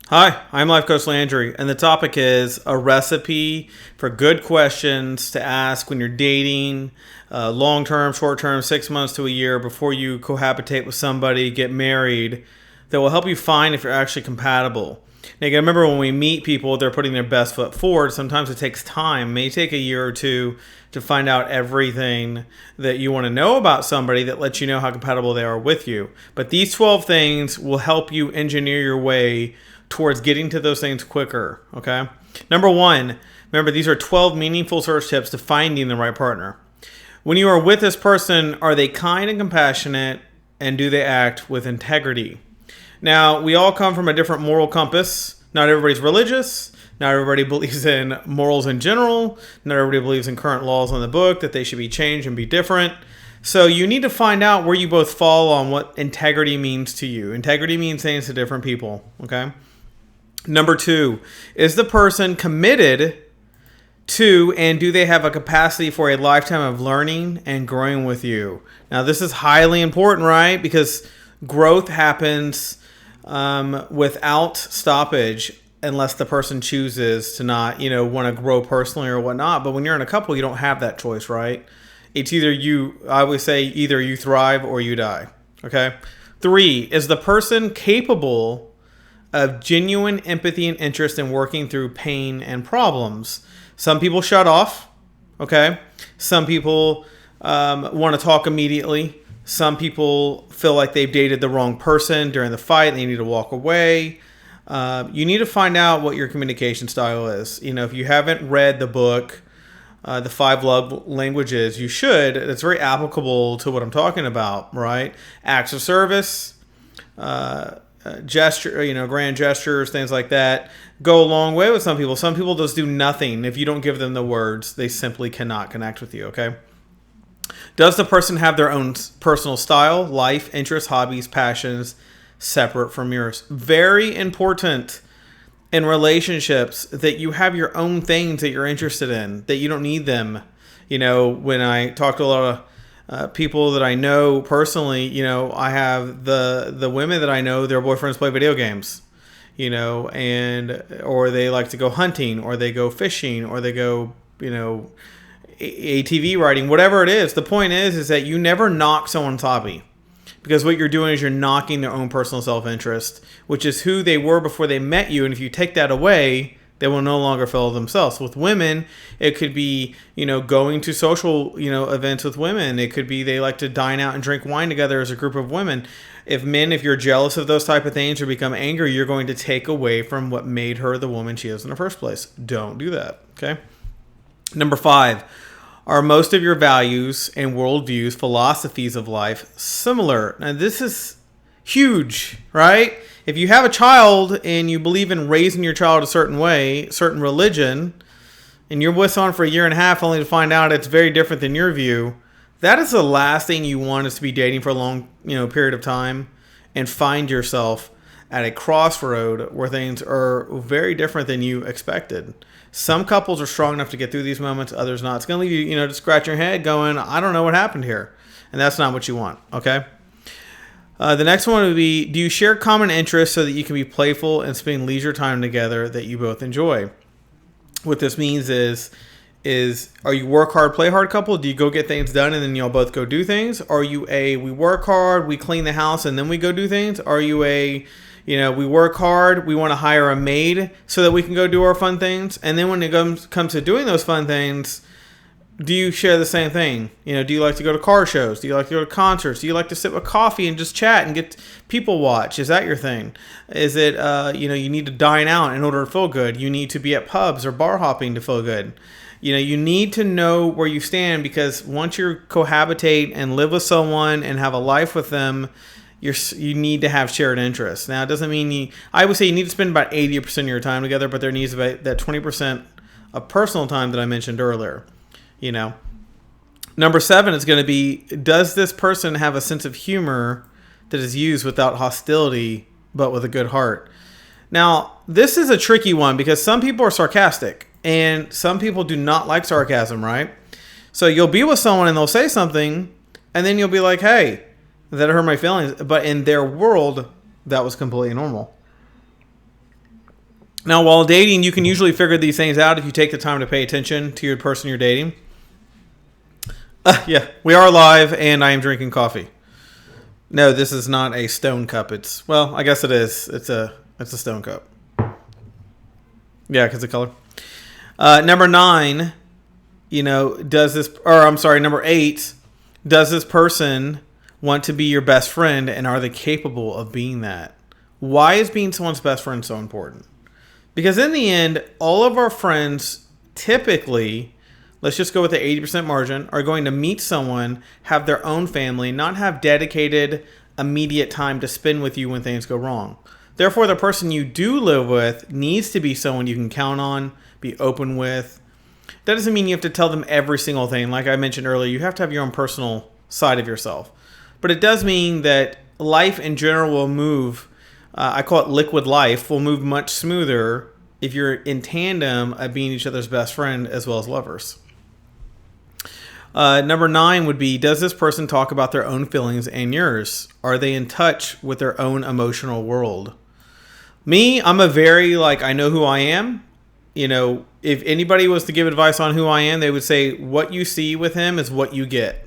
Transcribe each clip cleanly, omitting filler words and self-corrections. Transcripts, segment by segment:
Hi, I'm Life Coach Landry, and the topic is a recipe for good questions to ask when you're dating, long term, short term, 6 months to a year before you cohabitate with somebody, get married, that will help you find if you're actually compatible. Now, you gotta remember when we meet people, they're putting their best foot forward. Sometimes it takes time, it may take a year or two to find out everything that you want to know about somebody that lets you know how compatible they are with you. But these 12 things will help you engineer your way towards getting to those things quicker, okay? Number one, remember these are 12 meaningful search tips to finding the right partner. When you are with this person, are they kind and compassionate, and do they act with integrity? Now, we all come from a different moral compass. Not everybody's religious. Not everybody believes in morals in general. Not everybody believes in current laws on the book, that they should be changed and be different. So you need to find out where you both fall on what integrity means to you. Integrity means things to different people, okay? Number two, is the person committed to, and do they have a capacity for a lifetime of learning and growing with you? Now, this is highly important, right? Because growth happens without stoppage unless the person chooses to not, want to grow personally or whatnot. But when you're in a couple, you don't have that choice, right? It's either I always say either you thrive or you die, okay? Three, is the person capable of genuine empathy and interest in working through pain and problems? Some people shut off, okay? Some people want to talk immediately. Some people feel like they've dated the wrong person during the fight and they need to walk away. You need to find out what your communication style is. If you haven't read the book, The 5 Love Languages, you should. It's very applicable to what I'm talking about, right? Acts of service, gesture, grand gestures, things like that go a long way with some people. Some people just do nothing. If you don't give them the words, they simply cannot connect with you, okay? Does the person have their own personal style, life, interests, hobbies, passions separate from yours? Very important in relationships that you have your own things that you're interested in, that you don't need them. When I talk to a lot of people that I know personally, I have the women that I know, their boyfriends play video games, or they like to go hunting, or they go fishing, or they go, ATV riding, whatever it is. The point is that you never knock someone's hobby, because what you're doing is you're knocking their own personal self-interest, which is who they were before they met you. And if you take that away, they will no longer follow themselves. With women, it could be, going to social, events with women. It could be they like to dine out and drink wine together as a group of women. If you're jealous of those type of things or become angry, you're going to take away from what made her the woman she is in the first place. Don't do that, okay? Number 5, are most of your values and worldviews, philosophies of life similar? Now, this is huge, right? If you have a child and you believe in raising your child a certain way, certain religion, and you're with someone for a year and a half only to find out it's very different than your view, that is the last thing you want, is to be dating for a long, period of time and find yourself at a crossroad where things are very different than you expected. Some couples are strong enough to get through these moments, others not. It's going to leave you, to scratch your head going, I don't know what happened here. And that's not what you want, okay? The next one would be, do you share common interests so that you can be playful and spend leisure time together that you both enjoy? What this means is are you work hard, play hard couple? Do you go get things done and then y'all both go do things? Are you we work hard, we clean the house, and then we go do things? Are you we work hard, we want to hire a maid so that we can go do our fun things? And then when it comes to doing those fun things, do you share the same thing? Do you like to go to car shows? Do you like to go to concerts? Do you like to sit with coffee and just chat and get people watch? Is that your thing? Is it, you need to dine out in order to feel good? You need to be at pubs or bar hopping to feel good? You need to know where you stand, because once you cohabitate and live with someone and have a life with them, you need to have shared interests. Now, it doesn't mean I would say you need to spend about 80% of your time together, but there needs to be that 20% of personal time that I mentioned earlier. Number 7 is going to be, does this person have a sense of humor that is used without hostility, but with a good heart? Now, this is a tricky one, because some people are sarcastic and some people do not like sarcasm, right? So you'll be with someone and they'll say something and then you'll be like, hey, that hurt my feelings. But in their world, that was completely normal. Now, while dating, you can usually figure these things out if you take the time to pay attention to your person you're dating. Yeah, we are live, and I am drinking coffee. No, this is not a stone cup. Well, I guess it is. It's a stone cup. Yeah, because of color. Number 9, number 8, does this person want to be your best friend, and are they capable of being that? Why is being someone's best friend so important? Because in the end, all of our friends typically, let's just go with the 80% margin, are going to meet someone, have their own family, not have dedicated, immediate time to spend with you when things go wrong. Therefore, the person you do live with needs to be someone you can count on, be open with. That doesn't mean you have to tell them every single thing. Like I mentioned earlier, you have to have your own personal side of yourself. But it does mean that life in general will move, I call it liquid life, will move much smoother if you're in tandem of being each other's best friend as well as lovers. Number 9 would be, does this person talk about their own feelings and yours? Are they in touch with their own emotional world? Me, I'm a very, I know who I am. If anybody was to give advice on who I am, they would say, what you see with him is what you get.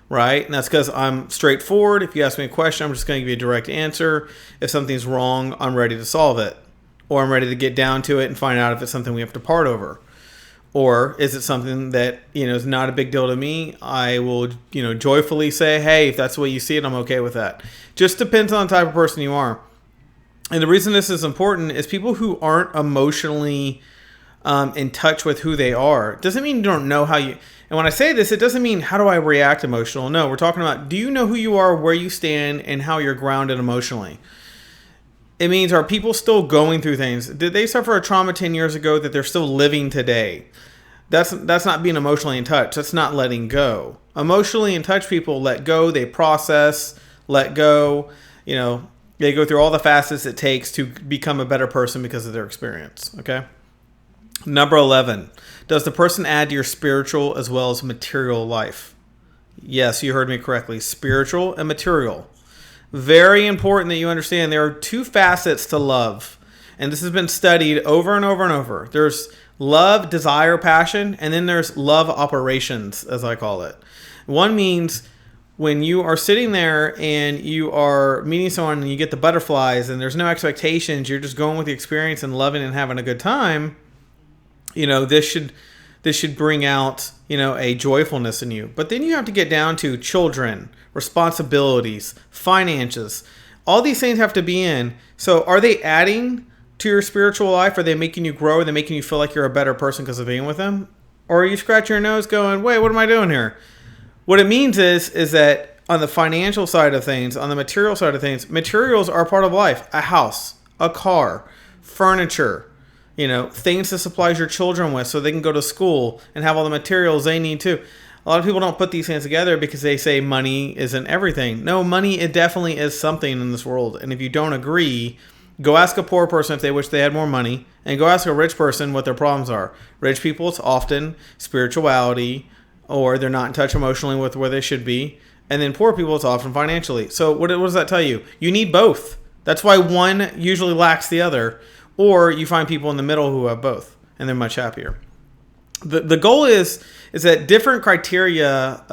Right? And that's because I'm straightforward. If you ask me a question, I'm just going to give you a direct answer. If something's wrong, I'm ready to solve it. Or I'm ready to get down to it and find out if it's something we have to part over. Or is it something that, is not a big deal to me? I will, joyfully say, hey, if that's the way you see it, I'm okay with that. Just depends on the type of person you are. And the reason this is important is people who aren't emotionally in touch with who they are. Doesn't mean you don't know how you... And when I say this, it doesn't mean how do I react emotional. No, we're talking about, do you know who you are, where you stand, and how you're grounded emotionally? It means, are people still going through things? Did they suffer a trauma 10 years ago that they're still living today? That's not being emotionally in touch. That's not letting go. Emotionally in touch people let go. They process, let go. They go through all the facets it takes to become a better person because of their experience. Okay. Number 11, does the person add to your spiritual as well as material life? Yes, you heard me correctly. Spiritual and material. Very important that you understand there are 2 facets to love. And this has been studied over and over and over. There's love, desire, passion, and then there's love operations, as I call it. One means when you are sitting there and you are meeting someone and you get the butterflies and there's no expectations, you're just going with the experience and loving and having a good time. This should bring out, a joyfulness in you. But then you have to get down to children, responsibilities, finances. All these things have to be in. So are they adding to your spiritual life? Are they making you grow? Are they making you feel like you're a better person because of being with them? Or are you scratching your nose going, wait, what am I doing here? What it means is that on the financial side of things, on the material side of things, materials are part of life. A house, a car, furniture, things to supply your children with so they can go to school and have all the materials they need too. A lot of people don't put these things together because they say money isn't everything. No, money, it definitely is something in this world. And if you don't agree, go ask a poor person if they wish they had more money, and go ask a rich person what their problems are. Rich people, it's often spirituality, or they're not in touch emotionally with where they should be. And then poor people, it's often financially. So what does that tell you? You need both. That's why one usually lacks the other. Or you find people in the middle who have both, and they're much happier. The goal is that different criteria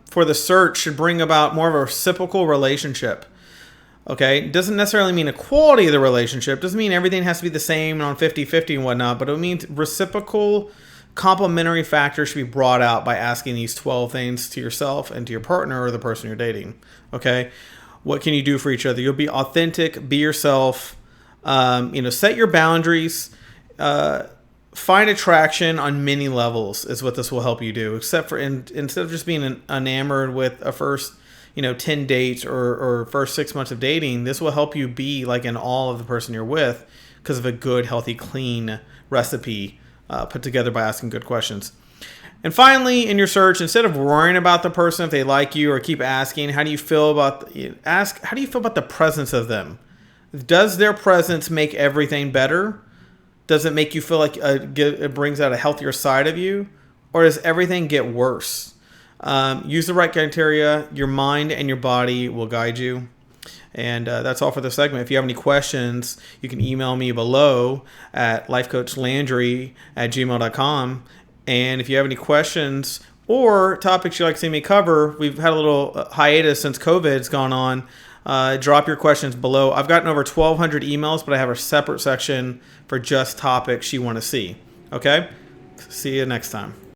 for the search should bring about more of a reciprocal relationship. Okay? It doesn't necessarily mean equality of the relationship. It doesn't mean everything has to be the same on 50-50 and whatnot, but it means reciprocal complementary factors should be brought out by asking these 12 things to yourself and to your partner or the person you're dating. Okay? What can you do for each other? You'll be authentic, be yourself. Set your boundaries, find attraction on many levels is what this will help you do, except for instead of just being enamored with a first, 10 dates or first 6 months of dating, this will help you be in awe of the person you're with because of a good, healthy, clean recipe put together by asking good questions. And finally, in your search, instead of worrying about the person, if they like you, or keep asking, how do you feel about the presence of them? Does their presence make everything better? Does it make you feel like it brings out a healthier side of you? Or does everything get worse? Use the right criteria. Your mind and your body will guide you. And that's all for the segment. If you have any questions, you can email me below at LifeCoachLandry@gmail.com. And if you have any questions or topics you'd like to see me cover, we've had a little hiatus since COVID's gone on. Drop your questions below. I've gotten over 1,200 emails, but I have a separate section for just topics you want to see. Okay? See you next time.